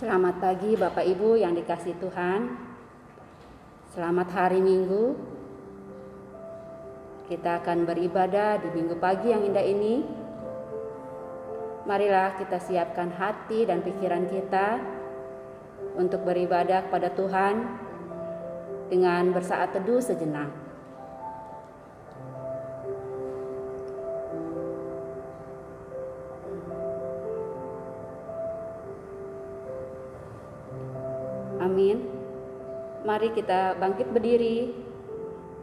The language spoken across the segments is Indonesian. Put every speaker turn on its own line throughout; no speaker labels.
Selamat pagi Bapak Ibu yang dikasihi Tuhan. Selamat hari Minggu. Kita akan beribadah di Minggu pagi yang indah ini. Marilah kita siapkan hati dan pikiran kita untuk beribadah kepada Tuhan dengan bersaat teduh sejenak. Amin. Mari kita bangkit berdiri.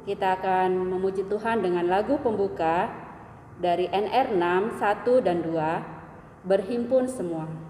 Kita akan memuji Tuhan dengan lagu pembuka dari NR 6, 1 dan 2, Berhimpun Semua.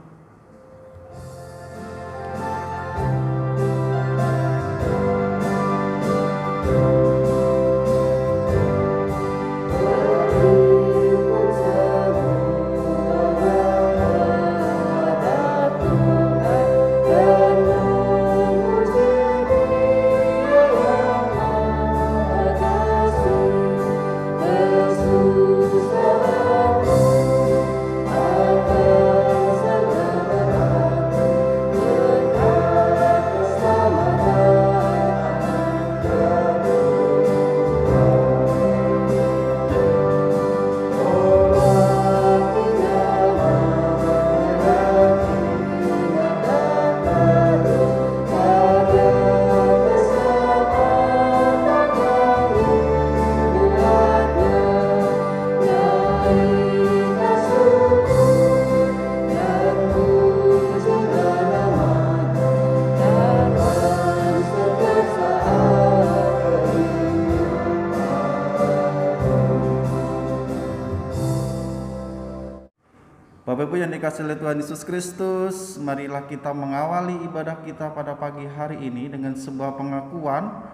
Bapak Ibu yang dikasihi oleh Tuhan Yesus Kristus, marilah kita mengawali ibadah kita pada pagi hari ini dengan sebuah pengakuan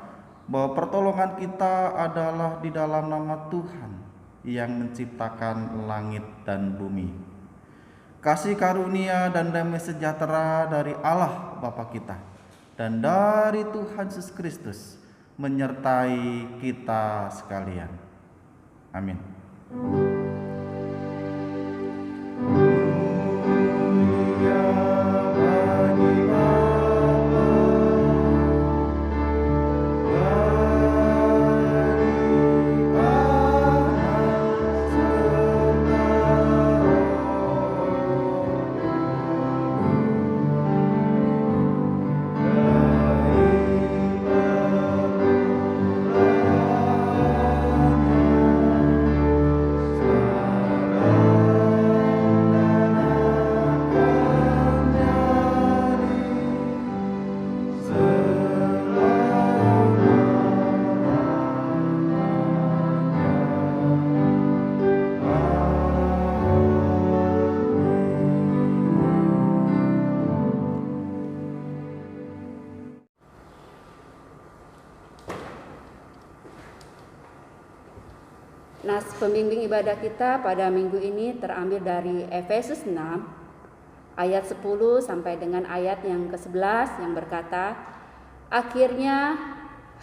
bahwa pertolongan kita adalah di dalam nama Tuhan yang menciptakan langit dan bumi. Kasih karunia dan damai sejahtera dari Allah Bapa kita dan dari Tuhan Yesus Kristus menyertai kita sekalian. Amin.
Nas pembimbing ibadah kita pada minggu ini terambil dari Efesus 6 ayat 10 sampai dengan ayat yang ke-11 yang berkata, "Akhirnya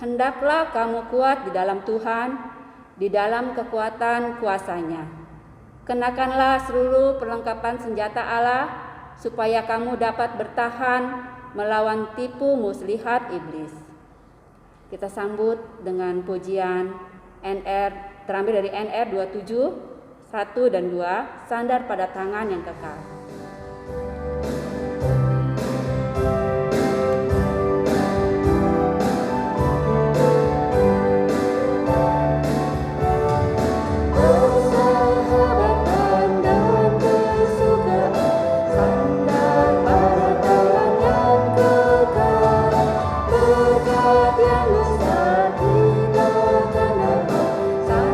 hendaklah kamu kuat di dalam Tuhan, di dalam kekuatan kuasa-Nya. Kenakanlah seluruh perlengkapan senjata Allah supaya kamu dapat bertahan melawan tipu muslihat iblis." Kita sambut dengan pujian NR terambil dari NR 27, 1 dan 2, Sandar pada Tangan yang Kekal.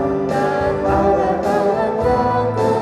Sandar pada tangan yang kekal.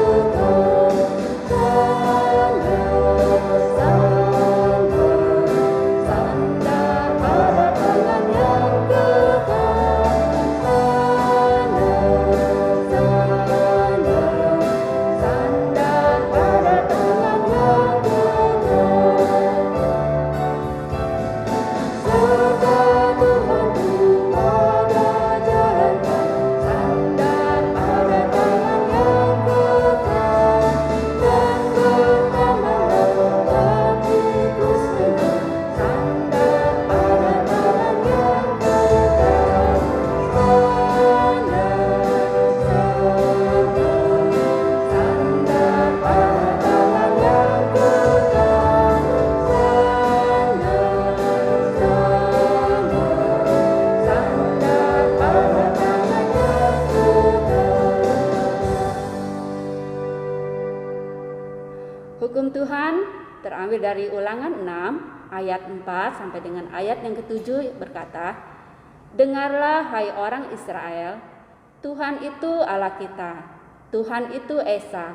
terambil dari Ulangan 6 ayat 4 sampai dengan ayat yang ke-7 berkata, "Dengarlah hai orang Israel, Tuhan itu Allah kita, Tuhan itu Esa.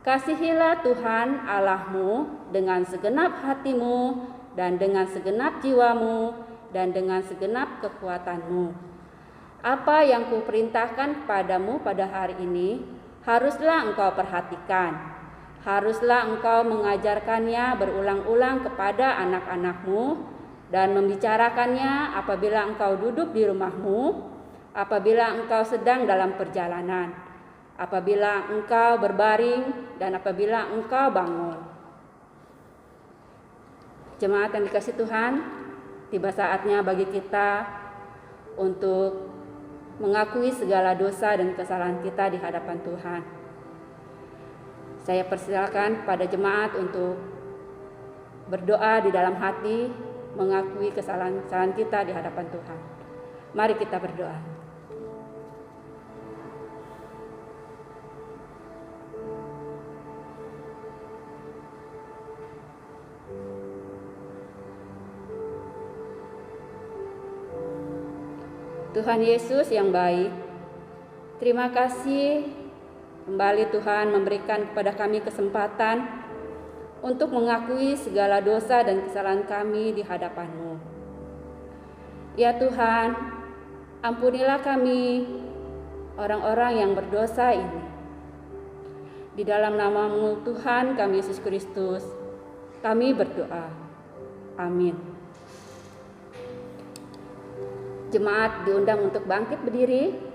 Kasihilah Tuhan Allahmu dengan segenap hatimu dan dengan segenap jiwamu dan dengan segenap kekuatanmu. Apa yang kuperintahkan kepadamu pada hari ini, haruslah engkau perhatikan. Haruslah engkau mengajarkannya berulang-ulang kepada anak-anakmu dan membicarakannya apabila engkau duduk di rumahmu, apabila engkau sedang dalam perjalanan, apabila engkau berbaring, dan apabila engkau bangun." Jemaat yang dikasihi Tuhan, tiba saatnya bagi kita untuk mengakui segala dosa dan kesalahan kita di hadapan Tuhan. Saya persilakan pada jemaat untuk berdoa di dalam hati, mengakui kesalahan-kesalahan kita di hadapan Tuhan. Mari kita berdoa. Tuhan Yesus yang baik, terima kasih kembali Tuhan memberikan kepada kami kesempatan untuk mengakui segala dosa dan kesalahan kami di hadapan-Mu. Ya Tuhan, ampunilah kami orang-orang yang berdosa ini. Di dalam nama-Mu Tuhan kami Yesus Kristus, kami berdoa. Amin. Jemaat diundang untuk bangkit berdiri.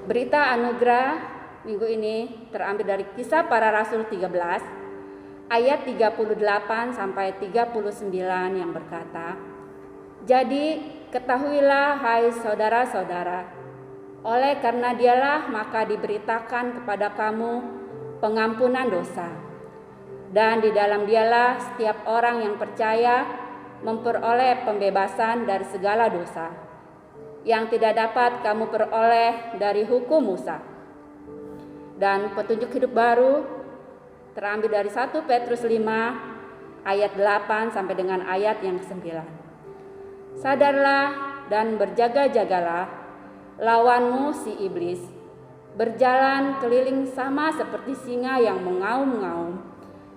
Berita anugerah minggu ini terambil dari Kisah Para Rasul 13 ayat 38 sampai 39 yang berkata, "Jadi ketahuilah hai saudara-saudara, oleh karena Dialah maka diberitakan kepada kamu pengampunan dosa. Dan di dalam Dialah setiap orang yang percaya memperoleh pembebasan dari segala dosa yang tidak dapat kamu peroleh dari hukum Musa." Dan petunjuk hidup baru terambil dari 1 Petrus 5 ayat 8 sampai dengan ayat yang ke-9. "Sadarlah dan berjaga-jagalah, lawanmu si iblis berjalan keliling sama seperti singa yang mengaum-ngaum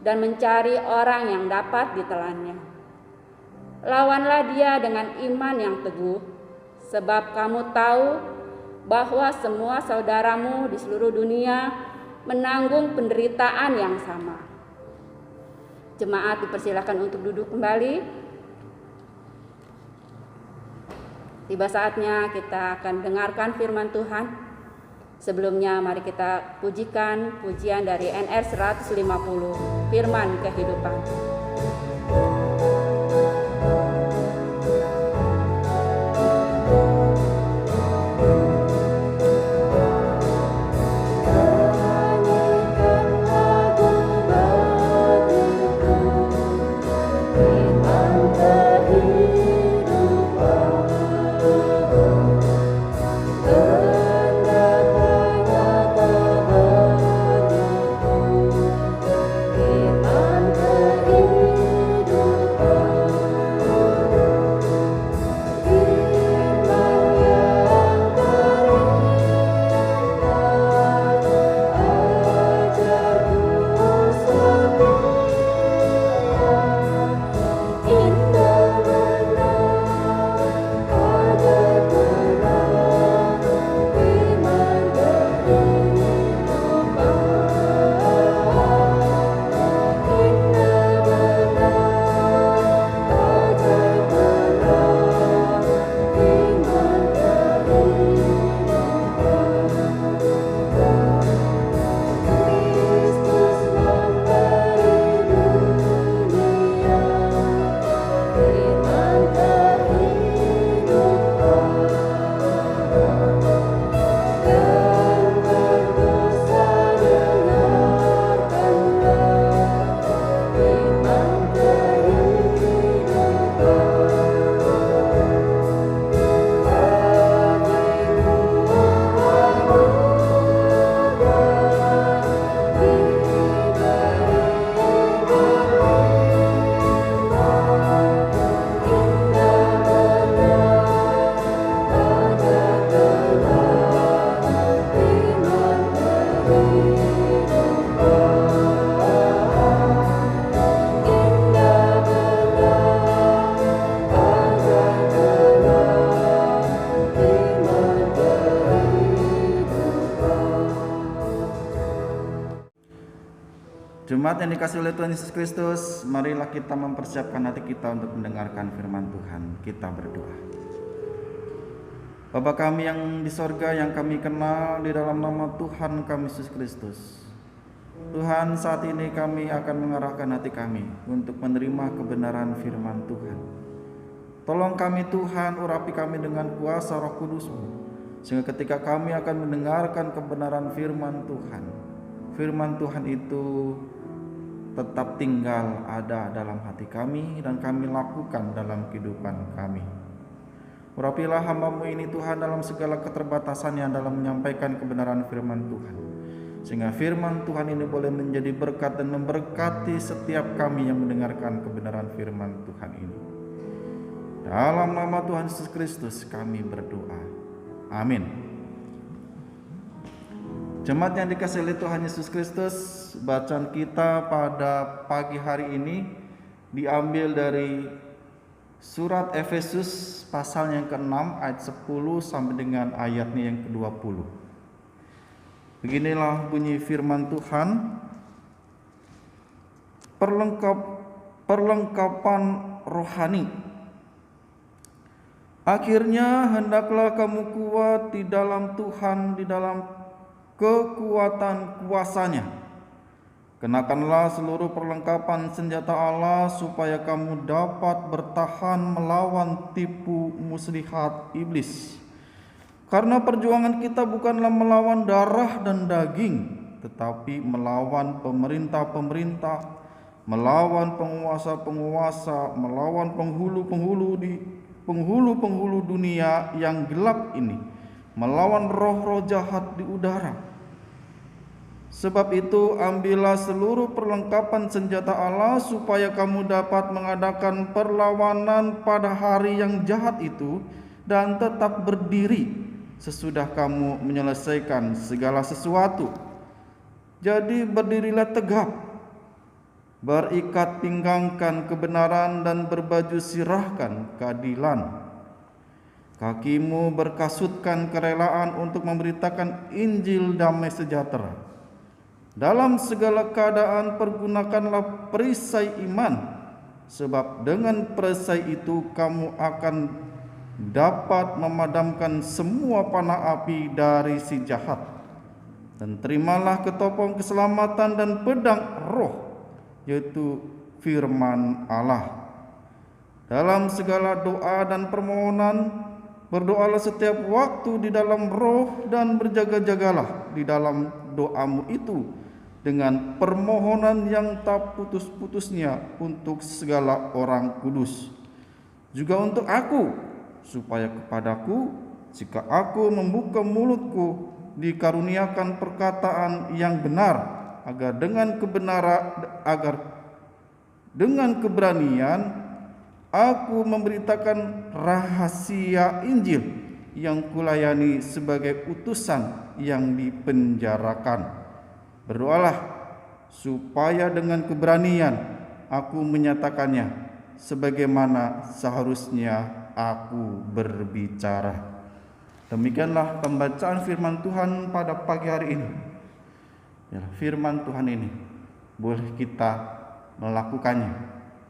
dan mencari orang yang dapat ditelannya. Lawanlah dia dengan iman yang teguh, sebab kamu tahu bahwa semua saudaramu di seluruh dunia menanggung penderitaan yang sama." Jemaat dipersilakan untuk duduk kembali. Tiba saatnya kita akan dengarkan firman Tuhan. Sebelumnya mari kita pujikan pujian dari NR 150, Firman Kehidupan.
Firman kehidupan.
Jemaat yang dikasihi oleh Tuhan Yesus Kristus, marilah kita mempersiapkan hati kita untuk mendengarkan firman Tuhan. Kita berdoa. Bapa kami yang di sorga, yang kami kenal di dalam nama Tuhan kami Yesus Kristus. Tuhan, saat ini kami akan mengarahkan hati kami untuk menerima kebenaran firman Tuhan. Tolong kami Tuhan, urapi kami dengan kuasa Roh Kudus-Mu, sehingga ketika kami akan mendengarkan kebenaran firman Tuhan itu tetap tinggal ada dalam hati kami dan kami lakukan dalam kehidupan kami. Urapilah hamba-Mu ini Tuhan dalam segala keterbatasannya dalam menyampaikan kebenaran firman Tuhan, sehingga firman Tuhan ini boleh menjadi berkat dan memberkati setiap kami yang mendengarkan kebenaran firman Tuhan ini. Dalam nama Tuhan Yesus Kristus kami berdoa. Amin. Jemaat yang dikasihi oleh Tuhan Yesus Kristus, bacaan kita pada pagi hari ini diambil dari surat Efesus pasal yang ke-6 ayat 10 sampai dengan ayatnya yang ke-20. Beginilah bunyi firman Tuhan. Perlengkapan rohani. Akhirnya hendaklah kamu kuat di dalam Tuhan, di dalam kekuatan kuasa-Nya. Kenakanlah seluruh perlengkapan senjata Allah supaya kamu dapat bertahan melawan tipu muslihat iblis. Karena perjuangan kita bukanlah melawan darah dan daging, tetapi melawan pemerintah-pemerintah, melawan penguasa-penguasa, melawan penghulu dunia yang gelap ini, melawan roh-roh jahat di udara. Sebab itu ambillah seluruh perlengkapan senjata Allah supaya kamu dapat mengadakan perlawanan pada hari yang jahat itu dan tetap berdiri sesudah kamu menyelesaikan segala sesuatu. Jadi berdirilah tegap, berikat pinggangkan kebenaran dan berbaju sirahkan keadilan. Kakimu berkasutkan kerelaan untuk memberitakan Injil damai sejahtera. Dalam segala keadaan pergunakanlah perisai iman, sebab dengan perisai itu kamu akan dapat memadamkan semua panah api dari si jahat. Dan terimalah ketopong keselamatan dan pedang roh, yaitu firman Allah. Dalam segala doa dan permohonan, berdoalah setiap waktu di dalam roh dan berjaga-jagalah di dalam doamu itu dengan permohonan yang tak putus-putusnya untuk segala orang kudus. Juga untuk aku, supaya kepadaku, jika aku membuka mulutku, dikaruniakan perkataan yang benar, agar dengan keberanian aku memberitakan rahasia Injil yang kulayani sebagai utusan yang dipenjarakan. Berdoalah supaya dengan keberanian aku menyatakannya sebagaimana seharusnya aku berbicara. Demikianlah pembacaan firman Tuhan pada pagi hari ini. Ya, firman Tuhan ini boleh kita melakukannya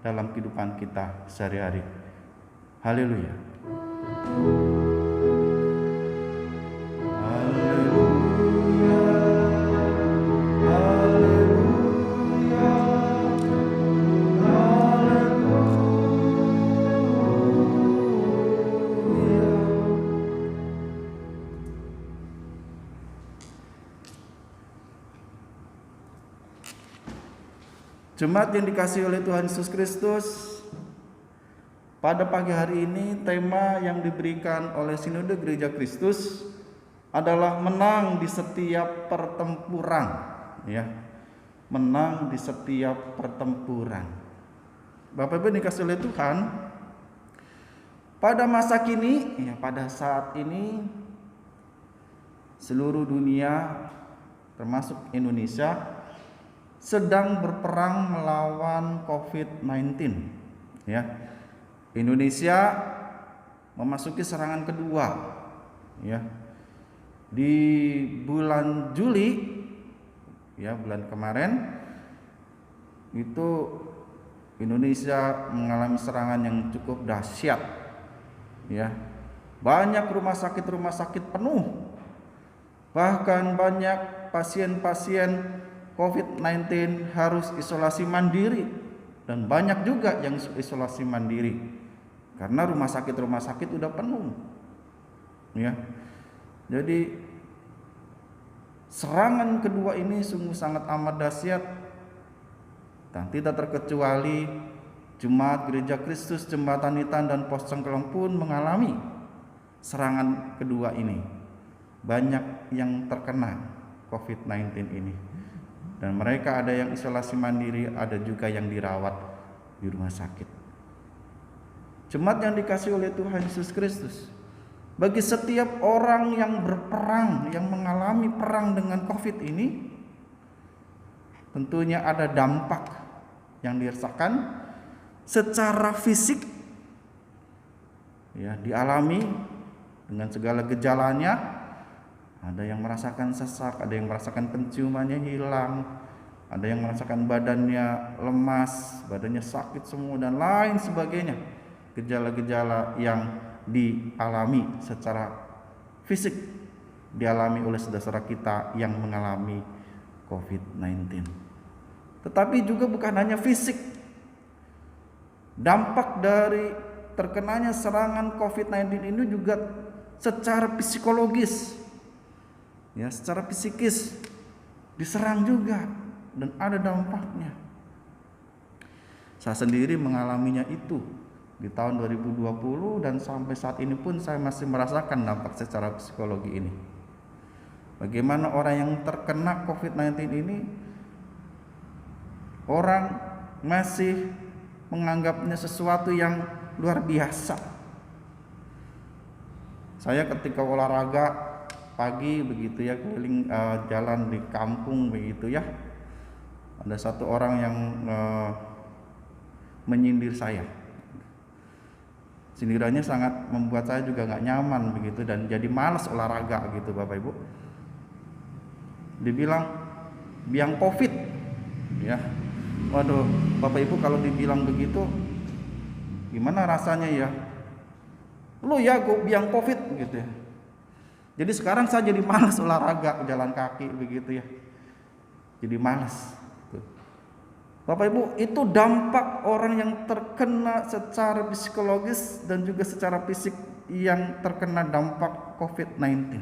dalam kehidupan kita sehari-hari. Haleluya. Jemaat yang dikasihi oleh Tuhan Yesus Kristus, pada pagi hari ini tema yang diberikan oleh Sinode Gereja Kristus adalah menang di setiap pertempuran, ya. Menang di setiap pertempuran. Bapak Ibu dikasihi oleh Tuhan, pada masa kini, ya, pada saat ini seluruh dunia termasuk Indonesia sedang berperang melawan COVID-19, ya. Indonesia memasuki serangan kedua, ya. Di bulan Juli, ya, bulan kemarin itu Indonesia mengalami serangan yang cukup dahsyat, ya. Banyak rumah sakit penuh, bahkan banyak pasien-pasien COVID-19 harus isolasi mandiri, dan banyak juga yang isolasi mandiri karena rumah sakit udah penuh, ya. Jadi serangan kedua ini sungguh sangat amat dahsyat. Dan tidak terkecuali Jemaat Gereja Kristus Jembatan Nitan dan Pos Cengkelong pun mengalami serangan kedua ini. Banyak yang terkena COVID-19 ini. Dan mereka ada yang isolasi mandiri, ada juga yang dirawat di rumah sakit. Jemaat yang dikasihi oleh Tuhan Yesus Kristus, bagi setiap orang yang berperang, yang mengalami perang dengan COVID ini, tentunya ada dampak yang dirasakan secara fisik, ya, dialami dengan segala gejalanya. Ada yang merasakan sesak, ada yang merasakan penciumannya hilang, ada yang merasakan badannya lemas, badannya sakit semua, dan lain sebagainya. Gejala-gejala yang dialami secara fisik dialami oleh saudara kita yang mengalami COVID-19. Tetapi juga bukan hanya fisik. Dampak dari terkenanya serangan COVID-19 ini juga secara psikologis, ya, secara psikis diserang juga, dan ada dampaknya. Saya sendiri mengalaminya itu di tahun 2020, dan sampai saat ini pun saya masih merasakan dampak secara psikologi ini. Bagaimana orang yang terkena COVID-19 ini, orang masih menganggapnya sesuatu yang luar biasa. Saya ketika olahraga pagi begitu, ya, keliling jalan di kampung begitu, ya, ada satu orang yang menyindir saya. Sindirannya sangat membuat saya juga nggak nyaman begitu, dan jadi malas olahraga gitu, Bapak Ibu. Dibilang biang COVID, ya. Waduh, Bapak Ibu, kalau dibilang begitu gimana rasanya, ya? Lu ya gue biang COVID gitu, ya. Jadi sekarang saya jadi malas olahraga, jalan kaki begitu, ya. Jadi malas. Bapak Ibu, itu dampak orang yang terkena secara psikologis dan juga secara fisik, yang terkena dampak COVID-19.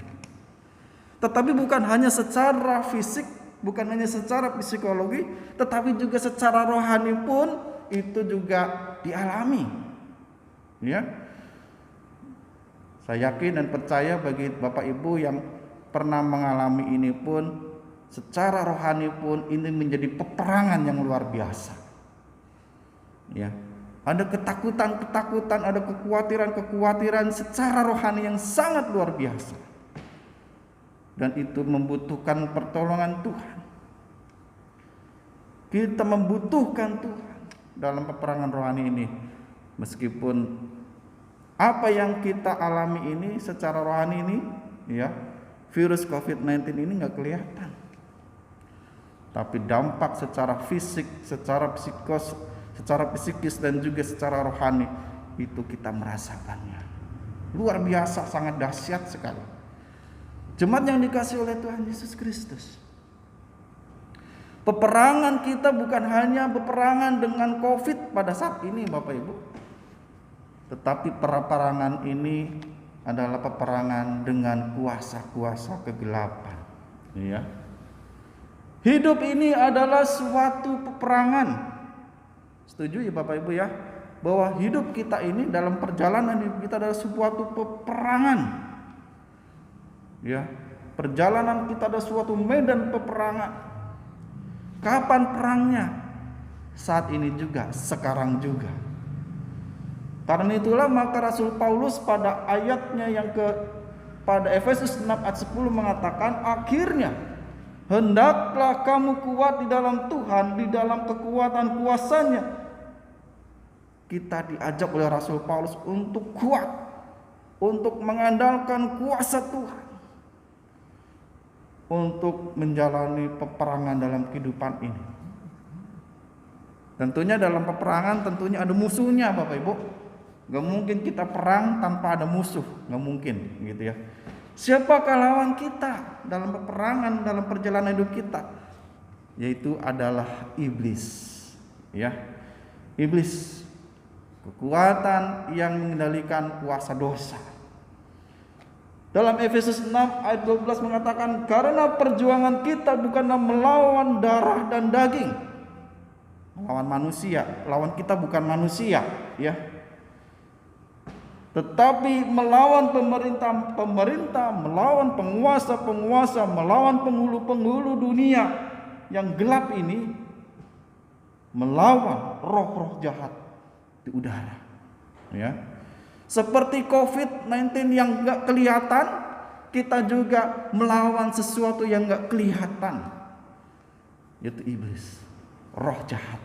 Tetapi bukan hanya secara fisik, bukan hanya secara psikologi, tetapi juga secara rohani pun itu juga dialami, ya. Saya yakin dan percaya bagi Bapak Ibu yang pernah mengalami ini pun, secara rohani pun ini menjadi peperangan yang luar biasa, ya. Ada ketakutan, ada kekhawatiran secara rohani yang sangat luar biasa. Dan itu membutuhkan pertolongan Tuhan. Kita membutuhkan Tuhan dalam peperangan rohani ini. Meskipun apa yang kita alami ini secara rohani ini, ya, virus COVID-19 ini nggak kelihatan. Tapi dampak secara fisik, secara psikis dan juga secara rohani itu kita merasakannya. Luar biasa, sangat dahsyat sekali. Jemaat yang dikasihi oleh Tuhan Yesus Kristus, peperangan kita bukan hanya peperangan dengan COVID pada saat ini, Bapak Ibu, tetapi peperangan ini adalah peperangan dengan kuasa-kuasa kegelapan, ya. Hidup ini adalah suatu peperangan. Setuju ya Bapak Ibu, ya, bahwa hidup kita ini, dalam perjalanan hidup kita, adalah suatu peperangan. Ya, perjalanan kita ada suatu medan peperangan. Kapan perangnya? Saat ini juga, sekarang juga. Karena itulah maka Rasul Paulus pada ayatnya yang pada Efesus 6 ayat 10 mengatakan, akhirnya hendaklah kamu kuat di dalam Tuhan, di dalam kekuatan kuasanya. Kita diajak oleh Rasul Paulus untuk kuat, untuk mengandalkan kuasa Tuhan, untuk menjalani peperangan dalam kehidupan ini. Tentunya dalam peperangan tentunya ada musuhnya Bapak Ibu. Gak mungkin kita perang tanpa ada musuh, gak mungkin gitu ya. Siapakah lawan kita dalam peperangan, dalam perjalanan hidup kita? Yaitu adalah iblis. Ya, iblis, kekuatan yang mengendalikan kuasa dosa. Dalam Efesus 6 ayat 12 mengatakan, karena perjuangan kita bukanlah melawan darah dan daging, melawan manusia. Lawan kita bukan manusia, ya, tetapi melawan pemerintah, melawan penguasa, melawan penghulu dunia yang gelap ini, melawan roh-roh jahat di udara. Ya, seperti COVID-19 yang gak kelihatan, kita juga melawan sesuatu yang gak kelihatan, yaitu iblis, roh jahat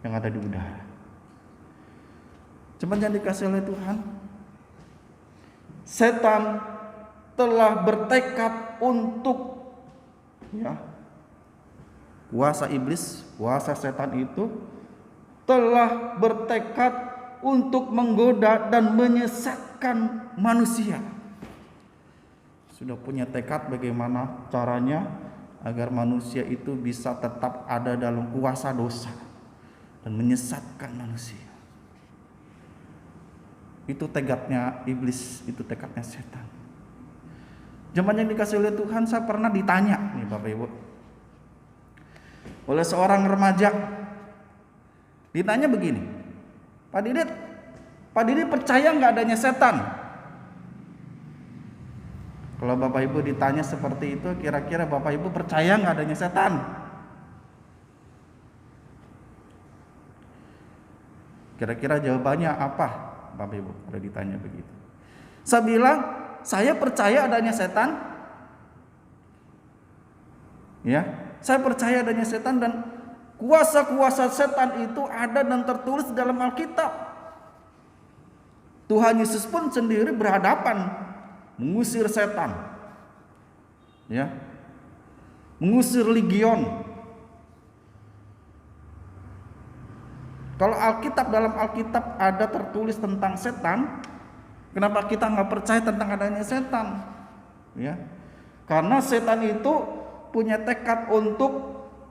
yang ada di udara. Cuman yang dikasih oleh Tuhan, setan telah bertekad untuk, ya, kuasa iblis, kuasa setan itu telah bertekad untuk menggoda dan menyesatkan manusia. Sudah punya tekad bagaimana caranya agar manusia itu bisa tetap ada dalam kuasa dosa dan menyesatkan manusia. Itu tekadnya iblis, itu tekadnya setan. Zaman yang dikasih oleh Tuhan, saya pernah ditanya nih Bapak Ibu, oleh seorang remaja. Ditanya begini, Pak Didit percaya nggak adanya setan? Kalau Bapak Ibu ditanya seperti itu, kira-kira Bapak Ibu percaya nggak adanya setan? Kira-kira jawabannya apa Bapak Ibu kalau ditanya begitu? Saya bilang, saya percaya adanya setan. Ya, saya percaya adanya setan, dan kuasa-kuasa setan itu ada dan tertulis dalam Alkitab. Tuhan Yesus pun sendiri berhadapan mengusir setan. Ya. Mengusir legion. Kalau dalam Alkitab ada tertulis tentang setan, kenapa kita nggak percaya tentang adanya setan? Ya, karena setan itu punya tekad untuk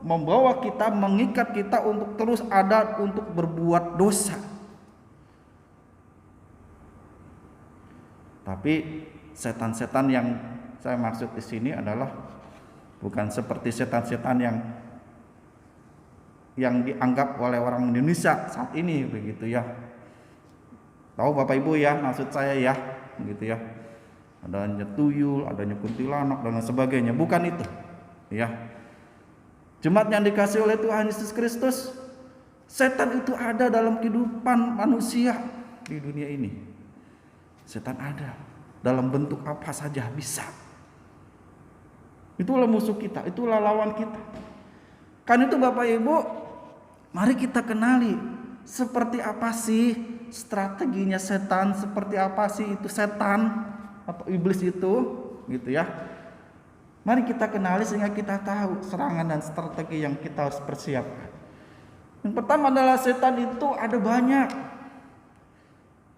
membawa kita, mengikat kita untuk terus ada untuk berbuat dosa. Tapi setan-setan yang saya maksud di sini adalah bukan seperti setan-setan yang dianggap oleh orang Indonesia saat ini begitu ya. Tahu Bapak Ibu ya maksud saya ya, gitu ya. Adanya tuyul, adanya kuntilanak dan sebagainya, bukan itu. Ya. Jemaat yang dikasih oleh Tuhan Yesus Kristus, setan itu ada dalam kehidupan manusia di dunia ini. Setan ada dalam bentuk apa saja bisa. Itulah musuh kita, itulah lawan kita. Kan itu Bapak Ibu, mari kita kenali seperti apa sih strateginya setan, seperti apa sih itu setan atau iblis itu, gitu ya. Mari kita kenali sehingga kita tahu serangan dan strategi yang kita harus persiapkan. Yang pertama adalah setan itu ada banyak.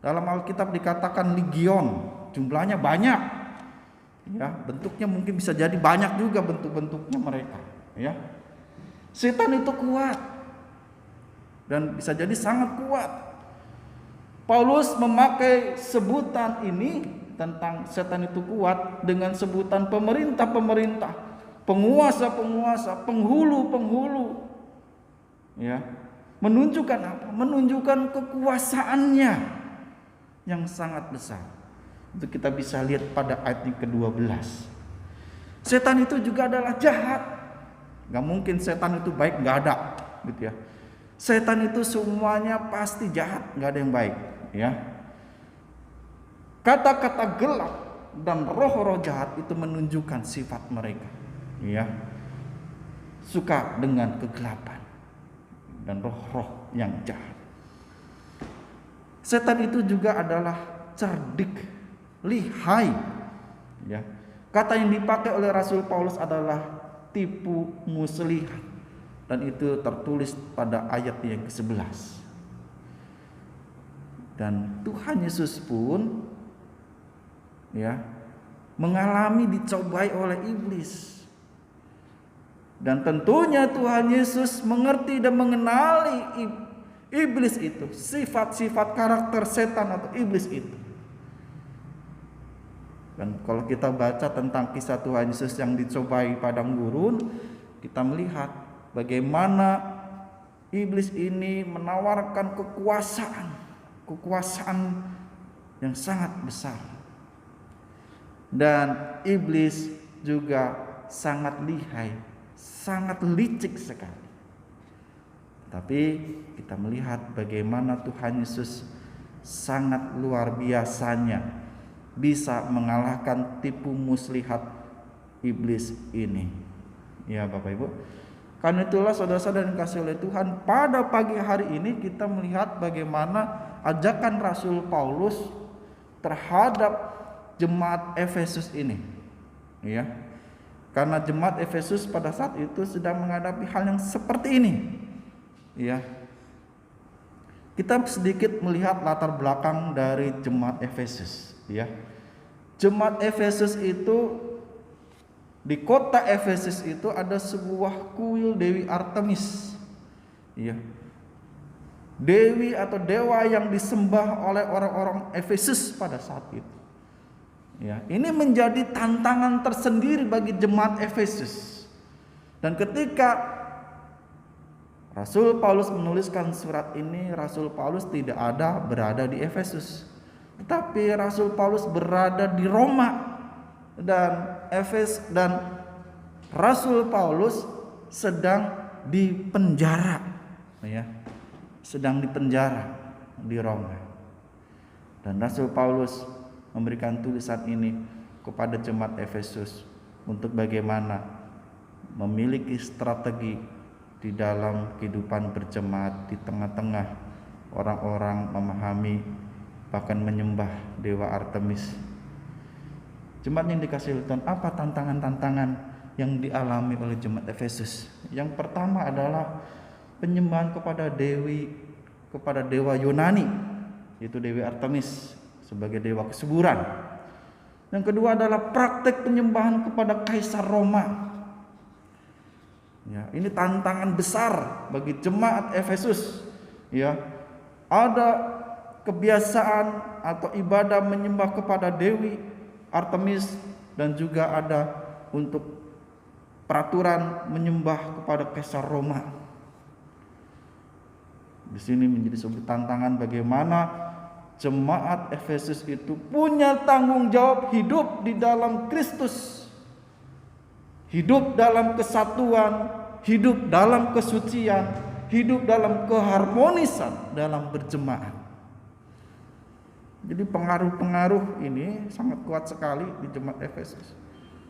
Dalam Alkitab dikatakan legion, jumlahnya banyak. Ya, bentuknya mungkin bisa jadi banyak juga bentuk-bentuknya mereka, ya. Setan itu kuat dan bisa jadi sangat kuat. Paulus memakai sebutan ini tentang setan itu kuat dengan sebutan pemerintah-pemerintah, penguasa-penguasa, penghulu-penghulu. Ya. Menunjukkan apa? Menunjukkan kekuasaannya yang sangat besar. Itu kita bisa lihat pada ayat yang ke-12. Setan itu juga adalah jahat. Gak mungkin setan itu baik, gak ada, gitu ya. Setan itu semuanya pasti jahat, gak ada yang baik, ya. Kata-kata gelap dan roh-roh jahat itu menunjukkan sifat mereka, ya. Suka dengan kegelapan dan roh-roh yang jahat. Setan itu juga adalah cerdik, lihai, ya. Kata yang dipakai oleh Rasul Paulus adalah tipu muslihat, Dan itu tertulis pada ayat yang ke-11. Dan Tuhan Yesus pun mengalami dicobai oleh iblis. Dan tentunya Tuhan Yesus mengerti dan mengenali iblis itu, sifat-sifat karakter setan atau iblis itu. Dan kalau kita baca tentang kisah Tuhan Yesus yang dicobai padang gurun, kita melihat bagaimana iblis ini menawarkan kekuasaan yang sangat besar. Dan iblis juga sangat lihai, sangat licik sekali. Tapi kita melihat bagaimana Tuhan Yesus sangat luar biasanya bisa mengalahkan tipu muslihat iblis ini. Ya Bapak Ibu. Karena itulah saudara-saudara yang dikasihi oleh Tuhan, pada pagi hari ini kita melihat bagaimana ajakan Rasul Paulus terhadap jemaat Efesus ini. Ya. Karena jemaat Efesus pada saat itu sedang menghadapi hal yang seperti ini. Ya. Kita sedikit melihat latar belakang dari jemaat Efesus, ya. Jemaat Efesus itu, di kota Efesus itu ada sebuah kuil Dewi Artemis, ya. Dewi atau dewa yang disembah oleh orang-orang Efesus pada saat itu. Ya, ini menjadi tantangan tersendiri bagi jemaat Efesus. Dan ketika Rasul Paulus menuliskan surat ini, Rasul Paulus tidak berada di Efesus, tetapi Rasul Paulus berada di Roma, dan Rasul Paulus sedang dipenjara, ya, sedang dipenjara di Roma. Dan Rasul Paulus memberikan tulisan ini kepada jemaat Efesus untuk bagaimana memiliki strategi di dalam kehidupan berjemaat di tengah-tengah orang-orang memahami bahkan menyembah dewa Artemis. Jemaat yang dikasihi Tuhan, apa tantangan-tantangan yang dialami oleh jemaat Efesus? Yang pertama adalah penyembahan kepada dewa Yunani, yaitu Dewi Artemis sebagai dewa kesuburan. Yang kedua adalah praktek penyembahan kepada Kaisar Roma. Ya, ini tantangan besar bagi jemaat Efesus. Ya, ada kebiasaan atau ibadah menyembah kepada Dewi Artemis, dan juga ada untuk peraturan menyembah kepada Kaisar Roma. Di sini menjadi sebuah tantangan bagaimana jemaat Efesus itu punya tanggung jawab hidup di dalam Kristus. Hidup dalam kesatuan, hidup dalam kesucian, hidup dalam keharmonisan dalam berjemaat. Jadi pengaruh-pengaruh ini sangat kuat sekali di jemaat Efesus.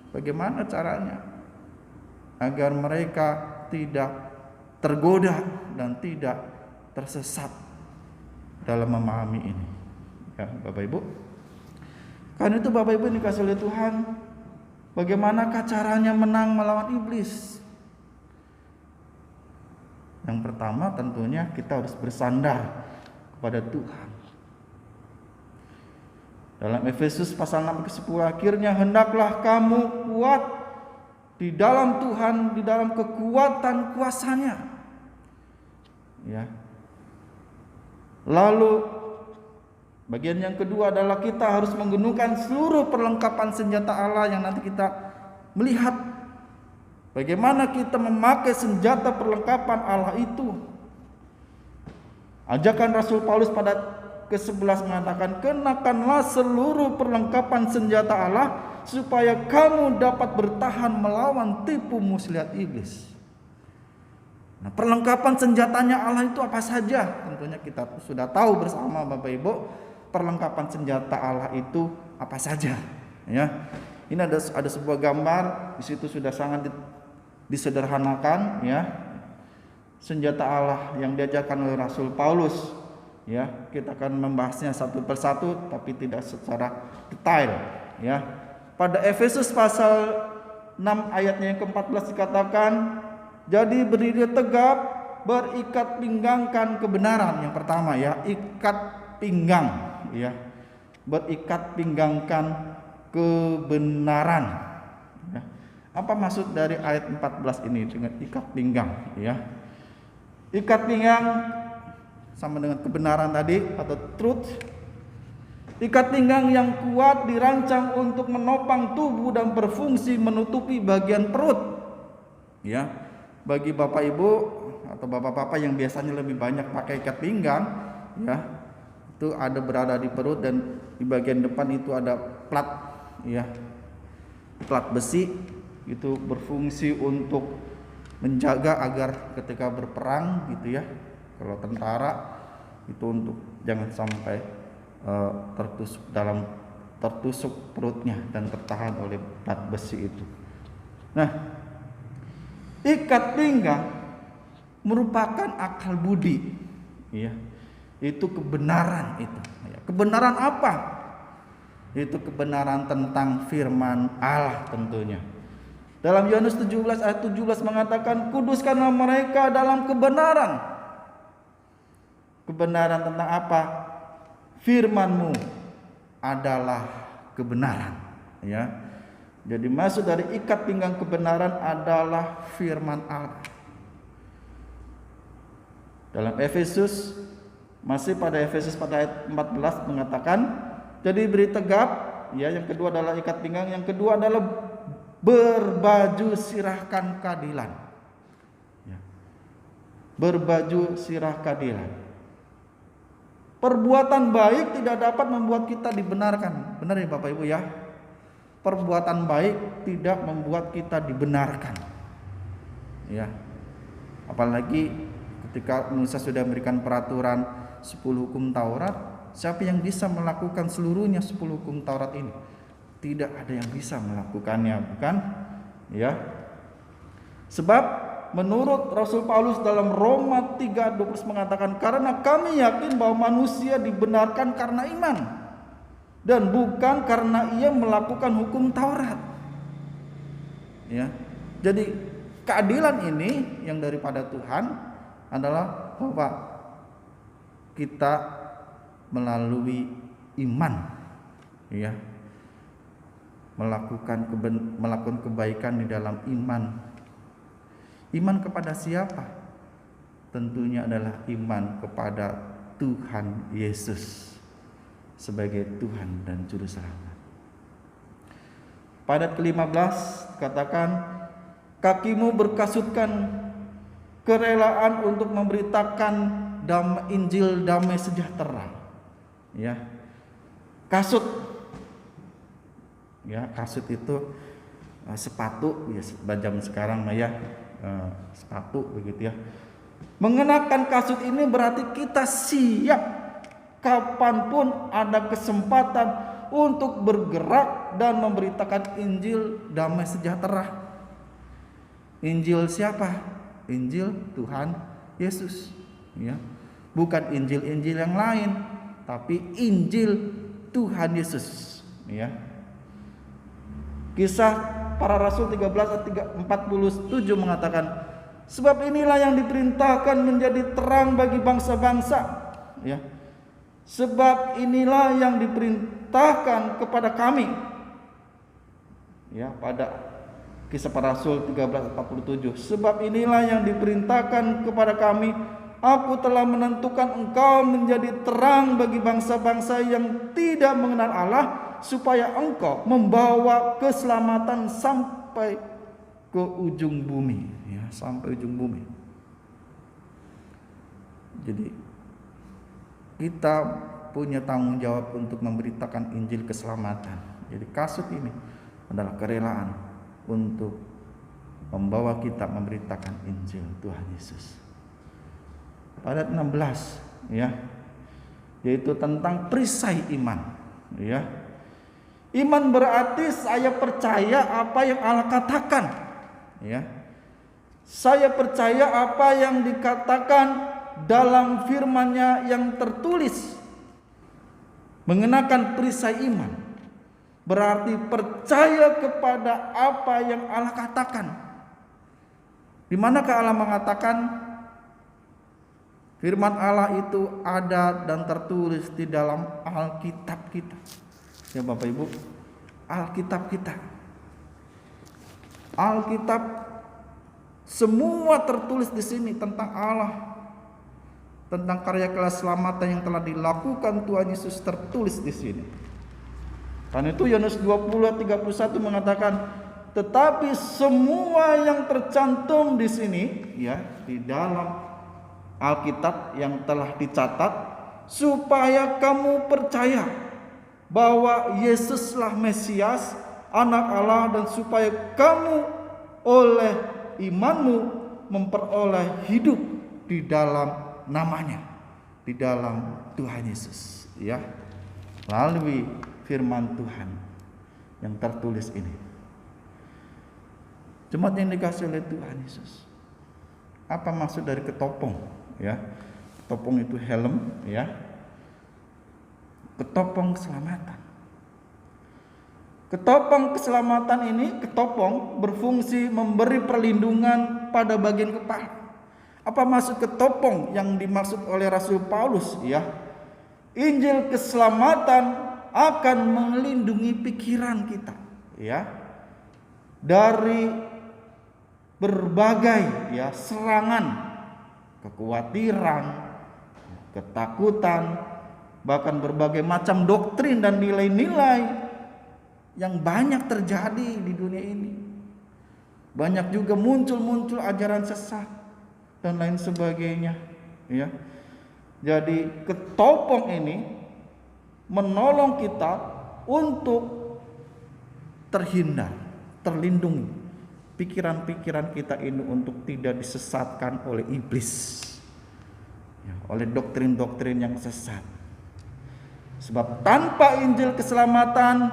Bagaimana caranya agar mereka tidak tergoda dan tidak tersesat dalam memahami ini, ya Bapak Ibu. Karena itu Bapak Ibu dikasihi oleh Tuhan, bagaimanakah caranya menang melawan iblis? Yang pertama tentunya kita harus bersandar kepada Tuhan. Dalam Efesus pasal 6 ke 10, akhirnya hendaklah kamu kuat di dalam Tuhan, di dalam kekuatan kuasa-Nya. Ya. Lalu bagian yang kedua adalah kita harus menggunakan seluruh perlengkapan senjata Allah, yang nanti kita melihat bagaimana kita memakai senjata perlengkapan Allah itu. Ajakan Rasul Paulus pada ke-11 mengatakan, kenakanlah seluruh perlengkapan senjata Allah supaya kamu dapat bertahan melawan tipu muslihat iblis. Nah, perlengkapan senjatanya Allah itu apa saja? Tentunya kita sudah tahu bersama Bapak Ibu, perlengkapan senjata Allah itu apa saja, ya. Ini ada sebuah gambar, di situ sudah sangat disederhanakan, ya. Senjata Allah yang diajarkan oleh Rasul Paulus, ya. Kita akan membahasnya satu persatu tapi tidak secara detail, ya. Pada Efesus pasal 6 ayatnya yang ke-14 dikatakan, Jadi berdiri tegap, berikat pinggangkan kebenaran. Yang pertama ya, ikat pinggang ya. Berikat pinggangkan kebenaran. Ya. Apa maksud dari ayat 14 ini dengan ikat pinggang ya? Ikat pinggang sama dengan kebenaran tadi atau truth. Ikat pinggang yang kuat dirancang untuk menopang tubuh dan berfungsi menutupi bagian perut. Ya, bagi bapak ibu atau bapak-bapak yang biasanya lebih banyak pakai ikat pinggang, ya, itu ada berada di perut dan di bagian depan itu ada plat, ya, plat besi itu berfungsi untuk menjaga agar ketika berperang, gitu ya, kalau tentara itu untuk jangan sampai tertusuk perutnya dan tertahan oleh plat besi itu. Nah, ikat pinggang merupakan akal budi, ya. Itu kebenaran itu. Kebenaran apa? Itu kebenaran tentang firman Allah tentunya. Dalam Yohanes 17 ayat 17 mengatakan, kuduskanlah mereka dalam kebenaran. Kebenaran tentang apa? Firman-Mu adalah kebenaran, ya. Jadi maksud dari ikat pinggang kebenaran adalah firman Allah. Dalam Efesus, masih pada Efesus pada ayat 14 mengatakan, jadi beri tegap, ya, yang kedua adalah ikat pinggang, yang kedua adalah berbaju sirahkan keadilan. Ya. Berbaju sirah keadilan. Perbuatan baik tidak dapat membuat kita dibenarkan. Benar ya Bapak Ibu ya? Perbuatan baik tidak membuat kita dibenarkan. Ya. Apalagi ketika Musa sudah memberikan peraturan 10 hukum Taurat, siapa yang bisa melakukan seluruhnya 10 hukum Taurat ini? Tidak ada yang bisa melakukannya, bukan? Ya. Sebab menurut Rasul Paulus dalam Roma 3:12 mengatakan, karena kami yakin bahwa manusia dibenarkan karena iman dan bukan karena ia melakukan hukum Taurat. Ya. Jadi keadilan ini yang daripada Tuhan adalah bahwa kita melalui iman, ya, melakukan kebaikan di dalam iman. Iman kepada siapa? Tentunya adalah iman kepada Tuhan Yesus sebagai Tuhan dan Juru Selamat. Pada ke-15 katakan, kakimu berkasutkan kerelaan untuk memberitakan Injil damai sejahtera. Ya. Kasut. Ya, kasut itu sepatu ya, zaman sekarang ya. Sepatu begitu ya. Mengenakan kasut ini berarti kita siap kapanpun ada kesempatan untuk bergerak dan memberitakan Injil damai sejahtera. Injil siapa? Injil Tuhan Yesus, ya. Bukan Injil-Injil yang lain, tapi Injil Tuhan Yesus, ya. Kisah Para Rasul 13:47 mengatakan, sebab inilah yang diperintahkan menjadi terang bagi bangsa-bangsa, ya. Sebab inilah yang diperintahkan kepada kami, ya, pada Kisah Para Rasul 13:47. Sebab inilah yang diperintahkan kepada kami, aku telah menentukan engkau menjadi terang bagi bangsa-bangsa yang tidak mengenal Allah, supaya engkau membawa keselamatan sampai ke ujung bumi, ya, sampai ujung bumi. Jadi kita punya tanggung jawab untuk memberitakan Injil keselamatan. Jadi kasut ini adalah kerelaan untuk membawa kita memberitakan Injil Tuhan Yesus. Pada 16, ya, yaitu tentang perisai iman, ya. Iman berarti saya percaya apa yang Allah katakan, ya. Saya percaya apa yang dikatakan dalam firman-Nya yang tertulis. Mengenakan perisai iman berarti percaya kepada apa yang Allah katakan Di manakah Allah mengatakan firman Allah itu ada dan tertulis di dalam Alkitab kita? Ya Bapak Ibu, Alkitab kita. Alkitab semua tertulis di sini tentang Allah, tentang karya keselamatan yang telah dilakukan Tuhan Yesus tertulis di sini. Karena itu Yohanes 20:31 mengatakan, tetapi semua yang tercantum di sini ya di dalam Alkitab yang telah dicatat supaya kamu percaya bahwa Yesuslah Mesias, Anak Allah, dan supaya kamu oleh imanmu memperoleh hidup di dalam namanya, di dalam Tuhan Yesus, ya, melalui firman Tuhan yang tertulis ini. Jemaat yang dikasihi oleh Tuhan Yesus, apa maksud dari ketopong? Ya, ketopong itu helm, ya, ketopong keselamatan. Ketopong keselamatan ini, ketopong berfungsi memberi perlindungan pada bagian kepala. Apa maksud ketopong yang dimaksud oleh Rasul Paulus? Ya, Injil keselamatan akan melindungi pikiran kita, ya, dari berbagai ya serangan, kekhawatiran, ketakutan, bahkan berbagai macam doktrin dan nilai-nilai yang banyak terjadi di dunia ini. Banyak juga muncul ajaran sesat dan lain sebagainya, ya. Jadi ketopong ini menolong kita untuk terhindar, terlindungi pikiran-pikiran kita ini untuk tidak disesatkan oleh iblis, ya, oleh doktrin-doktrin yang sesat. Sebab tanpa Injil keselamatan,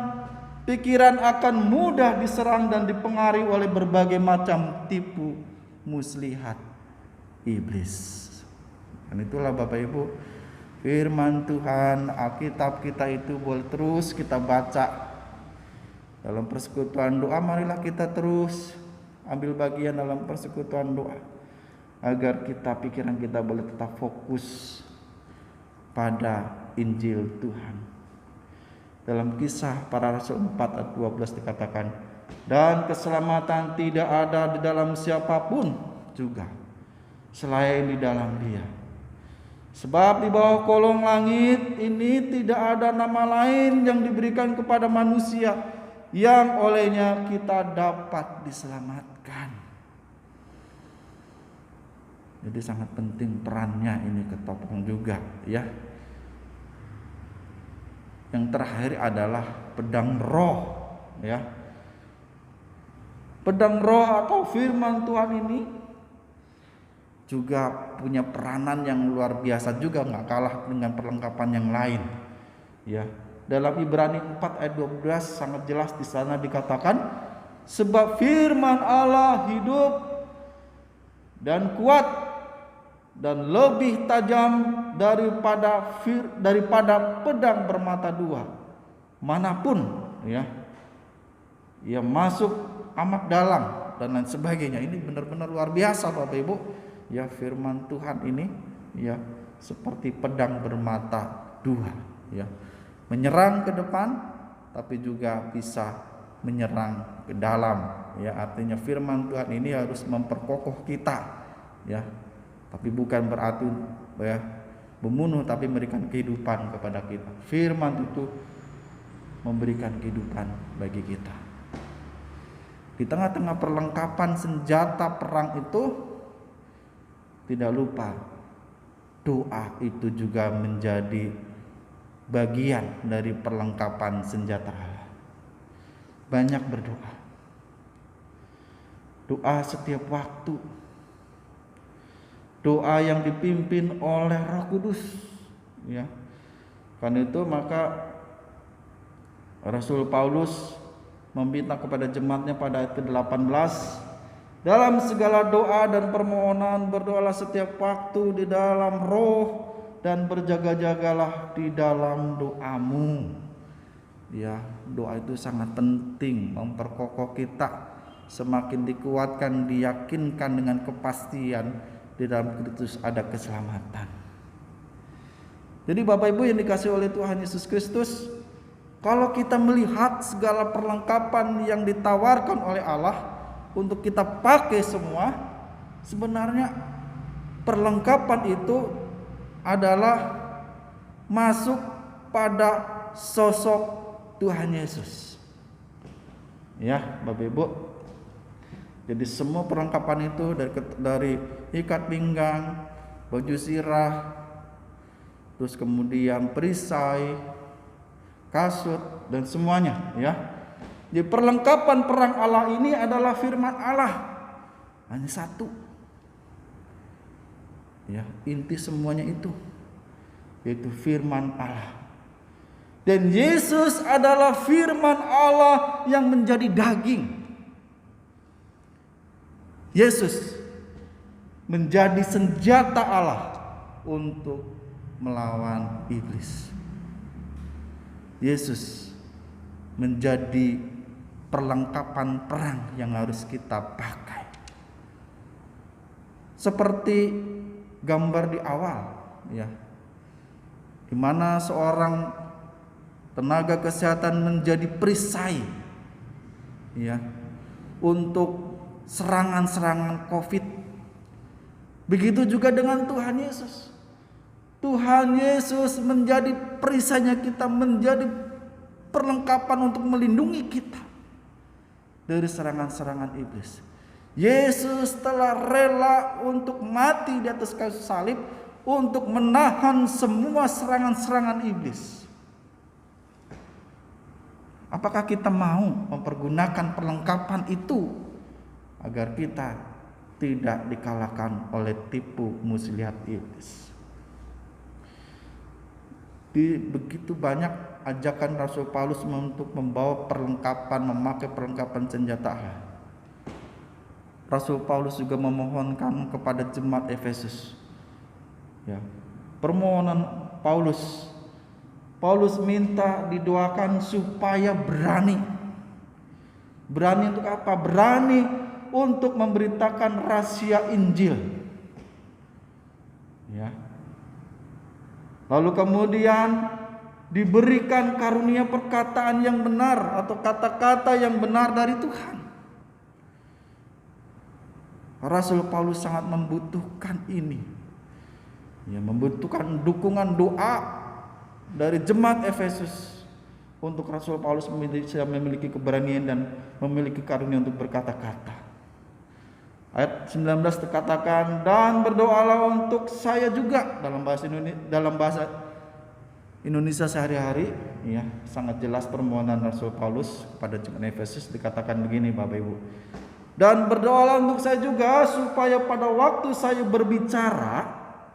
pikiran akan mudah diserang dan dipengaruhi oleh berbagai macam tipu muslihat iblis. Dan itulah Bapak Ibu, firman Tuhan, Alkitab kita itu boleh terus kita baca dalam persekutuan doa. Marilah kita terus ambil bagian dalam persekutuan doa, agar pikiran kita boleh tetap fokus pada Injil Tuhan. Dalam Kisah Para Rasul 4 ayat 12 dikatakan, dan keselamatan tidak ada di dalam siapapun juga selain di dalam Dia. Sebab di bawah kolong langit ini tidak ada nama lain yang diberikan kepada manusia yang olehnya kita dapat diselamatkan. Jadi sangat penting perannya ini ketopong juga, ya. Yang terakhir adalah pedang roh, ya. Pedang roh atau firman Tuhan ini juga punya peranan yang luar biasa juga, nggak kalah dengan perlengkapan yang lain, ya. Dalam Ibrani 4 ayat 12 sangat jelas di sana dikatakan, sebab firman Allah hidup dan kuat dan lebih tajam daripada pedang bermata dua manapun, ya, ia masuk amat dalam dan lain sebagainya. Ini benar-benar luar biasa Bapak Ibu, ya, firman Tuhan ini, ya, seperti pedang bermata dua, ya, menyerang ke depan tapi juga bisa menyerang ke dalam, ya. Artinya firman Tuhan ini harus memperkokoh kita, ya, tapi bukan berarti, ya, membunuh, tapi memberikan kehidupan kepada kita. Firman itu memberikan kehidupan bagi kita. Di tengah-tengah perlengkapan senjata perang itu, tidak lupa doa itu juga menjadi bagian dari perlengkapan senjata Allah. Banyak berdoa, doa setiap waktu, doa yang dipimpin oleh Roh Kudus, ya. Karena itu maka Rasul Paulus meminta kepada jemaatnya pada ayat ke-18, dalam segala doa dan permohonan berdoalah setiap waktu di dalam roh dan berjaga-jagalah di dalam doamu. Ya, doa itu sangat penting memperkokoh kita semakin dikuatkan, diyakinkan dengan kepastian di dalam Kristus ada keselamatan. Jadi Bapak Ibu yang dikasihi oleh Tuhan Yesus Kristus, kalau kita melihat segala perlengkapan yang ditawarkan oleh Allah untuk kita pakai semua, sebenarnya perlengkapan itu adalah masuk pada sosok Tuhan Yesus. Ya, Bapak Ibu. Jadi semua perlengkapan itu dari ikat pinggang, baju sirah, terus kemudian perisai, kasut dan semuanya, ya. Di perlengkapan perang Allah ini adalah firman Allah. Hanya satu. Ya, inti semuanya itu yaitu firman Allah. Dan Yesus adalah firman Allah yang menjadi daging. Yesus menjadi senjata Allah untuk melawan iblis. Yesus menjadi perlengkapan perang yang harus kita pakai. Seperti gambar di awal, ya, di mana seorang tenaga kesehatan menjadi perisai, ya, untuk serangan-serangan COVID. Begitu juga dengan Tuhan Yesus. Tuhan Yesus menjadi perisainya kita, menjadi perlengkapan untuk melindungi kita dari serangan-serangan iblis. Yesus telah rela untuk mati di atas kayu salib untuk menahan semua serangan-serangan iblis. Apakah kita mau mempergunakan perlengkapan itu agar kita tidak dikalahkan oleh tipu muslihat iblis? Begitu banyak ajakan Rasul Paulus untuk membawa perlengkapan, memakai perlengkapan senjata Allah. Rasul Paulus juga memohonkan kepada jemaat Efesus, ya, permohonan Paulus minta didoakan supaya berani untuk apa? Berani untuk memberitakan rahasia Injil, ya. Lalu kemudian diberikan karunia perkataan yang benar atau kata-kata yang benar dari Tuhan. Rasul Paulus sangat membutuhkan ini, ya, membutuhkan dukungan doa dari jemaat Efesus untuk Rasul Paulus memiliki keberanian dan memiliki karunia untuk berkata-kata. Ayat 19 dikatakan, dan berdoalah untuk saya juga, dalam bahasa Indonesia sehari-hari, ya, sangat jelas permohonan Rasul Paulus kepada jemaat Efesus dikatakan begini, Bapak Ibu. Dan berdoalah untuk saya juga supaya pada waktu saya berbicara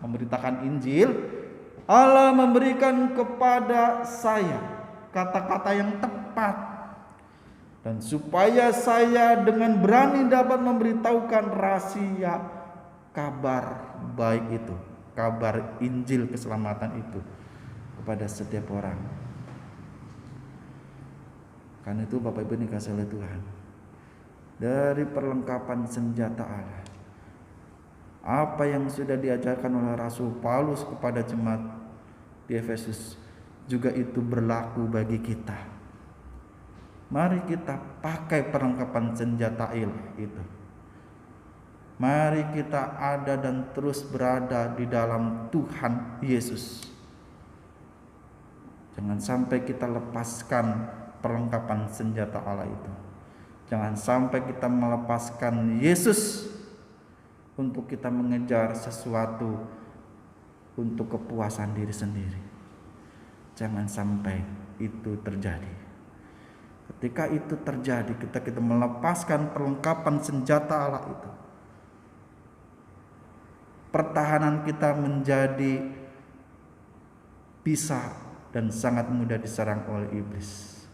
memberitakan Injil, Allah memberikan kepada saya kata-kata yang tepat, dan supaya saya dengan berani dapat memberitahukan rahasia kabar baik itu, kabar Injil keselamatan itu kepada setiap orang. Karena itu Bapak Ibu dikasihi oleh Tuhan, dari perlengkapan senjata Allah, apa yang sudah diajarkan oleh Rasul Paulus kepada jemaat di Efesus juga itu berlaku bagi kita. Mari kita pakai perlengkapan senjata itu. Mari kita ada dan terus berada di dalam Tuhan Yesus. Jangan sampai kita lepaskan perlengkapan senjata Allah itu. Jangan sampai kita melepaskan Yesus untuk kita mengejar sesuatu untuk kepuasan diri sendiri. Jangan sampai itu terjadi. Ketika itu terjadi, kita melepaskan perlengkapan senjata Allah itu, pertahanan kita menjadi bisa dan sangat mudah diserang oleh iblis,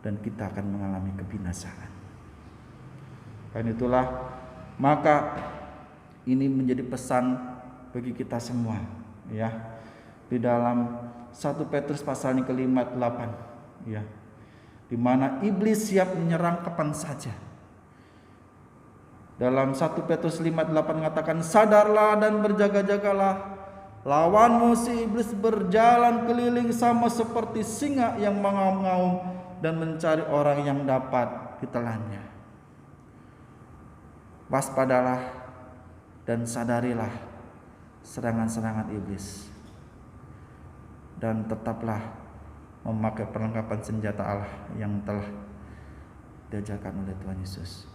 dan kita akan mengalami kebinasaan. Karena itulah maka ini menjadi pesan bagi kita semua, ya, di dalam 1 Petrus pasal yang ke-5 ayat 8, ya, di mana iblis siap menyerang kapan saja. Dalam 1 Petrus 5:8 mengatakan, sadarlah dan berjaga-jagalah, lawanmu si iblis berjalan keliling sama seperti singa yang mengaum-ngaum dan mencari orang yang dapat ditelannya. Waspadalah dan sadarilah serangan-serangan iblis, dan tetaplah memakai perlengkapan senjata Allah yang telah diajarkan oleh Tuhan Yesus,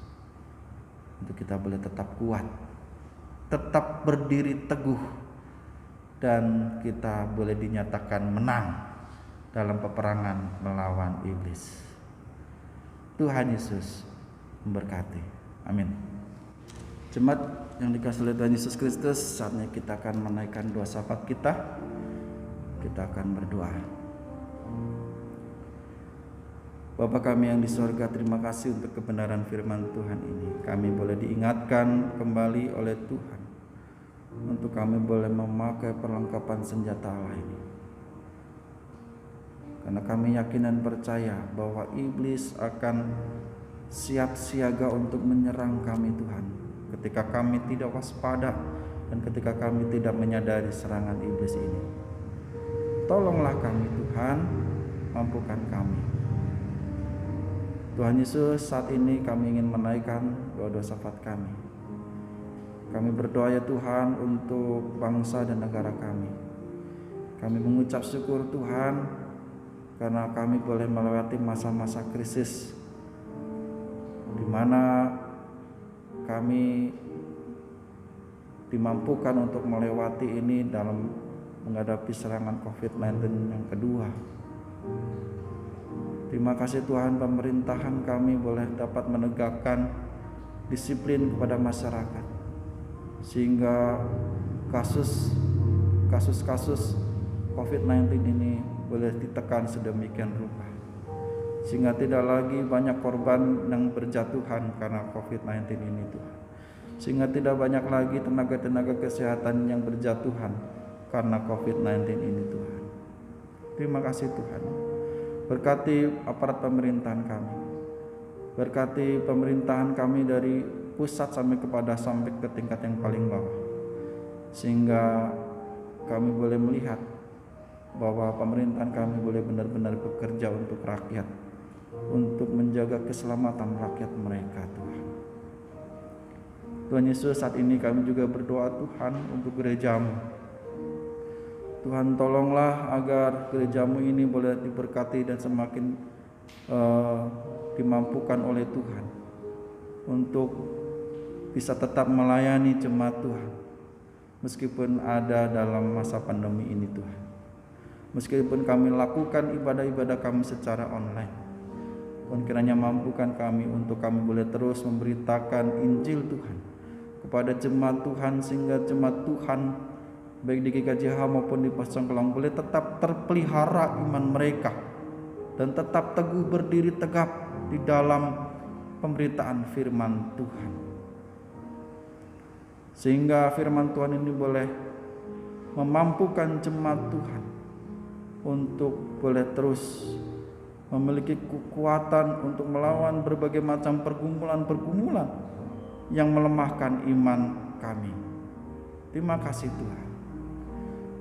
untuk kita boleh tetap kuat, tetap berdiri teguh, dan kita boleh dinyatakan menang dalam peperangan melawan iblis. Tuhan Yesus memberkati. Amin. Jemaat yang dikasihi oleh Tuhan Yesus Kristus, saatnya kita akan menaikkan doa syafaat kita. Kita akan berdoa. Bapa kami yang di sorga, terima kasih untuk kebenaran firman Tuhan ini. Kami boleh diingatkan kembali oleh Tuhan untuk kami boleh memakai perlengkapan senjata Allah ini. Karena kami yakin dan percaya bahwa iblis akan siap siaga untuk menyerang kami Tuhan, ketika kami tidak waspada dan ketika kami tidak menyadari serangan iblis ini. Tolonglah kami Tuhan, mampukan kami. Tuhan Yesus, saat ini kami ingin menaikkan doa-doa syafaat kami. Kami berdoa ya Tuhan untuk bangsa dan negara kami. Kami mengucap syukur Tuhan karena kami boleh melewati masa-masa krisis di mana kami dimampukan untuk melewati ini dalam menghadapi serangan COVID-19 yang kedua. Terima kasih Tuhan, pemerintahan kami boleh dapat menegakkan disiplin kepada masyarakat, sehingga kasus-kasus COVID-19 ini boleh ditekan sedemikian rupa, sehingga tidak lagi banyak korban yang berjatuhan karena COVID-19 ini Tuhan, sehingga tidak banyak lagi tenaga-tenaga kesehatan yang berjatuhan karena COVID-19 ini Tuhan. Terima kasih Tuhan. Berkati aparat pemerintahan kami, berkati pemerintahan kami dari pusat sampai ke tingkat yang paling bawah, sehingga kami boleh melihat bahwa pemerintahan kami boleh benar-benar bekerja untuk rakyat, untuk menjaga keselamatan rakyat mereka Tuhan. Tuhan Yesus, saat ini kami juga berdoa Tuhan untuk gerejamu. Tuhan, tolonglah agar gerejamu ini boleh diberkati dan semakin dimampukan oleh Tuhan untuk bisa tetap melayani jemaat Tuhan meskipun ada dalam masa pandemi ini Tuhan. Meskipun kami lakukan ibadah-ibadah kami secara online, Tuhan kiranya mampukan kami untuk kami boleh terus memberitakan Injil Tuhan kepada jemaat Tuhan, sehingga jemaat Tuhan baik di GKJH maupun di Pasang Kelang boleh tetap terpelihara iman mereka dan tetap teguh berdiri tegap di dalam pemberitaan firman Tuhan, sehingga firman Tuhan ini boleh memampukan jemaat Tuhan untuk boleh terus memiliki kekuatan untuk melawan berbagai macam pergumulan-pergumulan yang melemahkan iman kami. Terima kasih Tuhan.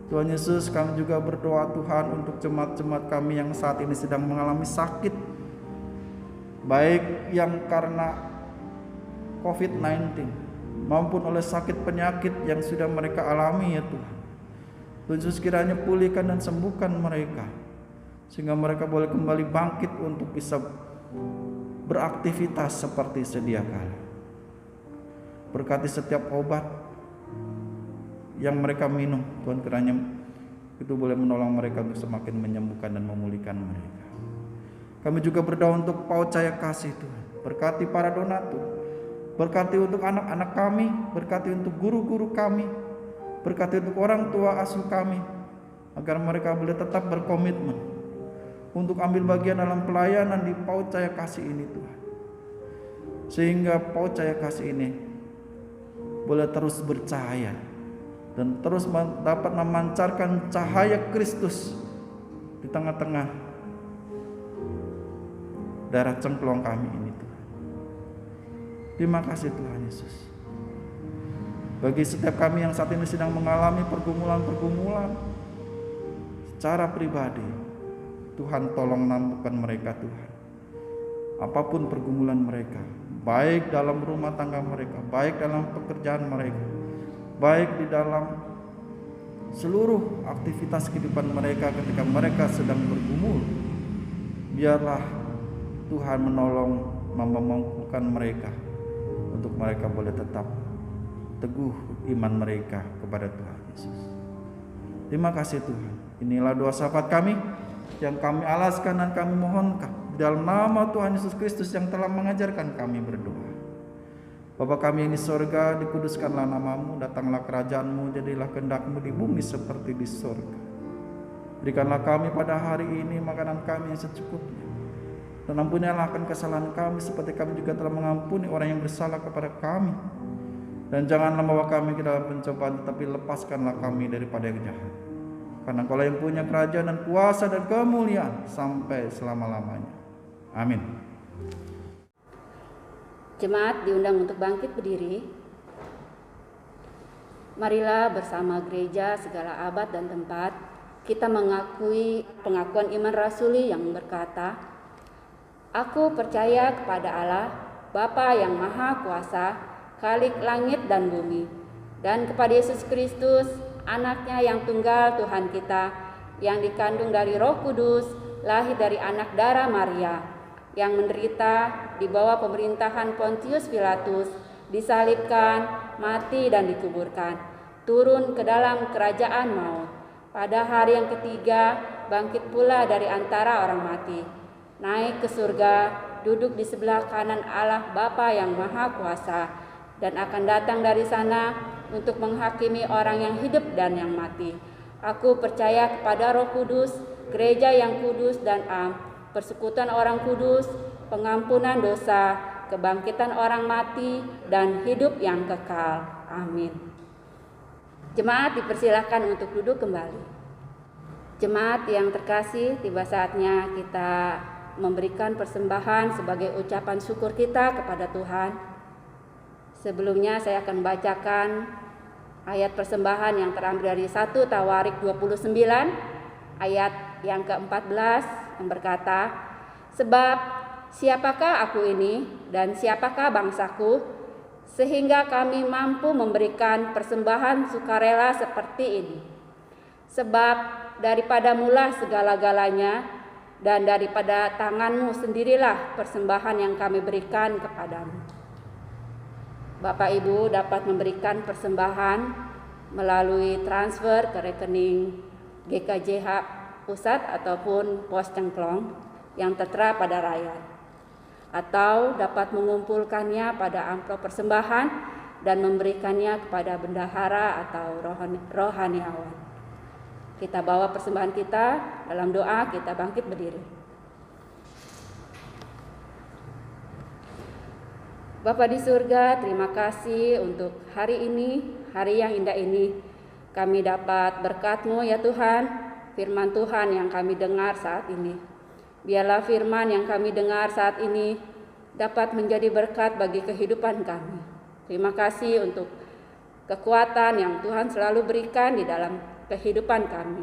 Tuhan Yesus, kami juga berdoa Tuhan untuk jemaat-jemaat kami yang saat ini sedang mengalami sakit, baik yang karena COVID-19 maupun oleh sakit penyakit yang sudah mereka alami ya Tuhan. Tuhan Yesus, kiranya pulihkan dan sembuhkan mereka, sehingga mereka boleh kembali bangkit untuk bisa beraktivitas seperti sedia kala. Berkati setiap obat yang mereka minum, Tuhan kiranya itu boleh menolong mereka untuk semakin menyembuhkan dan memulihkan mereka. Kami juga berdoa untuk Paut Cahaya Kasih Tuhan, berkati para donatur, berkati untuk anak-anak kami, berkati untuk guru-guru kami, berkati untuk orang tua asuh kami, agar mereka boleh tetap berkomitmen untuk ambil bagian dalam pelayanan di Paut Cahaya Kasih ini Tuhan, sehingga Paut Cahaya Kasih ini boleh terus bercahaya dan terus dapat memancarkan cahaya Kristus di tengah-tengah daerah cengklong kami ini Tuhan. Terima kasih Tuhan Yesus. Bagi setiap kami yang saat ini sedang mengalami pergumulan-pergumulan secara pribadi, Tuhan tolong mampukan mereka Tuhan. Apapun pergumulan mereka, baik dalam rumah tangga mereka, baik dalam pekerjaan mereka, baik di dalam seluruh aktivitas kehidupan mereka ketika mereka sedang bergumul, biarlah Tuhan menolong memampukan mereka untuk mereka boleh tetap teguh iman mereka kepada Tuhan Yesus. Terima kasih Tuhan. Inilah doa syafaat kami yang kami alaskan dan kami mohonkan dalam nama Tuhan Yesus Kristus yang telah mengajarkan kami berdoa. Bapa kami yang di sorga, dikuduskanlah namamu, datanglah kerajaanmu, jadilah kehendak-mu di bumi seperti di sorga. Berikanlah kami pada hari ini makanan kami yang secukupnya, dan ampunilah akan kesalahan kami seperti kami juga telah mengampuni orang yang bersalah kepada kami. Dan janganlah membawa kami ke dalam pencobaan, tetapi lepaskanlah kami daripada yang jahat. Karena Engkau yang punya kerajaan dan kuasa dan kemuliaan sampai selama-lamanya. Amin.
Jemaat diundang untuk bangkit berdiri. Marilah bersama gereja segala abad dan tempat kita mengakui pengakuan iman rasuli yang berkata, Aku percaya kepada Allah, Bapa yang Maha Kuasa, Khalik langit dan bumi, dan kepada Yesus Kristus, Anaknya yang tunggal Tuhan kita, yang dikandung dari Roh Kudus, lahir dari anak darah Maria, yang menderita di bawah pemerintahan Pontius Pilatus, disalibkan, mati dan dikuburkan, turun ke dalam kerajaan maut. Pada hari yang ketiga, bangkit pula dari antara orang mati, naik ke surga, duduk di sebelah kanan Allah Bapa yang Maha Kuasa, dan akan datang dari sana untuk menghakimi orang yang hidup dan yang mati. Aku percaya kepada Roh Kudus, gereja yang kudus dan am, persekutuan orang kudus, pengampunan dosa, kebangkitan orang mati, dan hidup yang kekal. Amin. Jemaat dipersilakan untuk duduk kembali. Jemaat yang terkasih, tiba saatnya kita memberikan persembahan sebagai ucapan syukur kita kepada Tuhan. Sebelumnya saya akan bacakan ayat persembahan yang terambil dari 1 Tawarik 29 ayat yang ke-14 yang berkata, Sebab siapakah aku ini dan siapakah bangsaku, sehingga kami mampu memberikan persembahan sukarela seperti ini. Sebab daripada mula segala-galanya, dan daripada tanganmu sendirilah persembahan yang kami berikan kepadamu. Bapak Ibu dapat memberikan persembahan melalui transfer ke rekening GKJH Pusat ataupun pos cengklong yang tertera pada rakyat, atau dapat mengumpulkannya pada amplop persembahan dan memberikannya kepada bendahara atau rohaniawan. Kita bawa persembahan kita dalam doa, kita bangkit berdiri. Bapa di surga, terima kasih untuk hari ini, hari yang indah ini. Kami dapat berkat-Mu ya Tuhan, firman Tuhan yang kami dengar saat ini. Biarlah firman yang kami dengar saat ini dapat menjadi berkat bagi kehidupan kami. Terima kasih untuk kekuatan yang Tuhan selalu berikan di dalam kehidupan kami.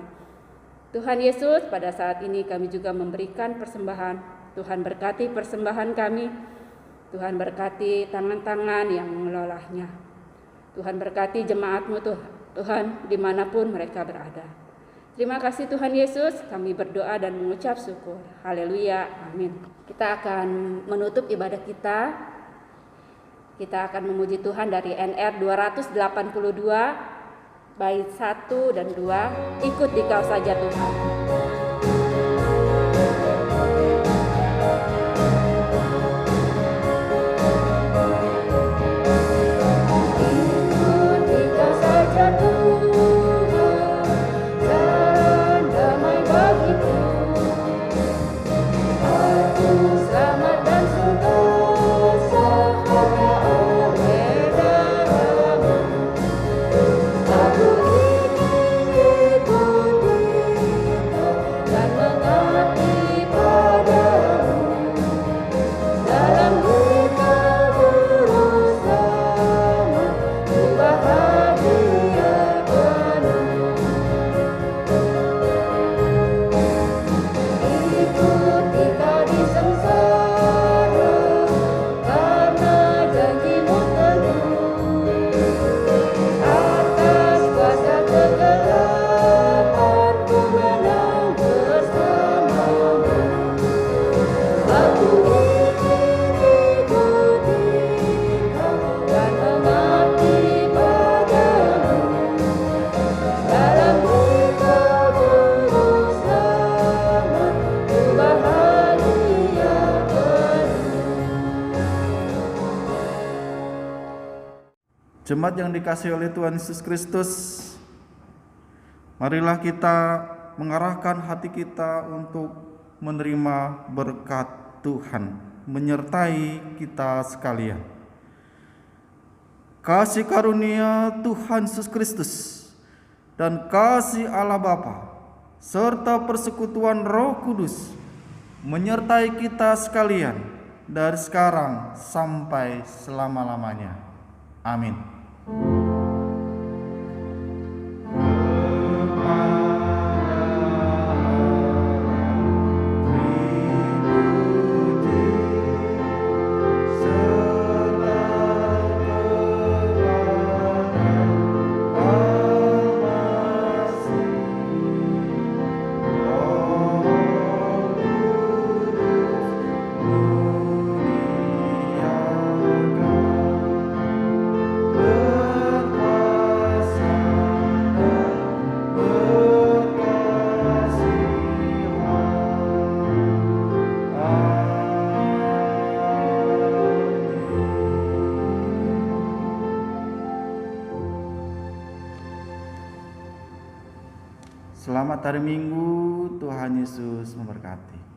Tuhan Yesus, pada saat ini kami juga memberikan persembahan. Tuhan berkati persembahan kami. Tuhan berkati tangan-tangan yang mengelolanya. Tuhan berkati jemaat-Mu Tuhan dimanapun mereka berada. Terima kasih Tuhan Yesus, kami berdoa dan mengucap syukur. Haleluya, amin. Kita akan menutup ibadah kita. Kita akan memuji Tuhan dari NR 282, bait 1 dan 2. Ikut Dikau saja Tuhan.
Jemaat yang dikasihi oleh Tuhan Yesus Kristus, marilah kita mengarahkan hati kita untuk menerima berkat Tuhan menyertai kita sekalian. Kasih karunia Tuhan Yesus Kristus dan kasih Allah Bapa serta persekutuan Roh Kudus menyertai kita sekalian dari sekarang sampai selama-lamanya. Amin. Selamat hari Minggu, Tuhan Yesus memberkati.